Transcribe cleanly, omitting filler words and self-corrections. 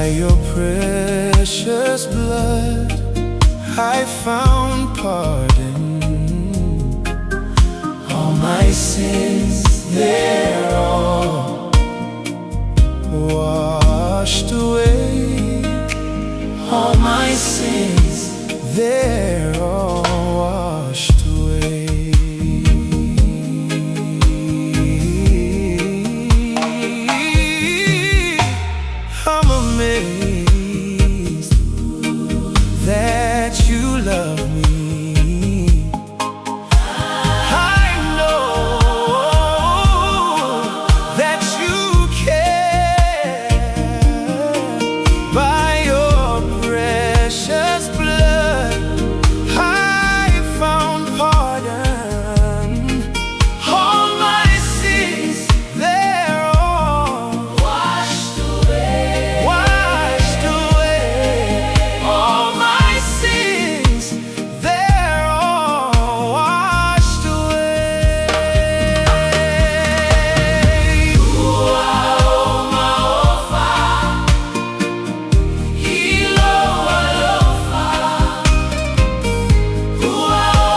By your precious blood I found pardon. All my sins, they're all washed away. All my sins, they're all washed away. I'm amazed that you love me. I know that you care. By your precious blood I found pardon. All my sins, they're all washed away. Washed away. All my sins, they're all washed away. Ou Maofa, alofa. Ou Maofa.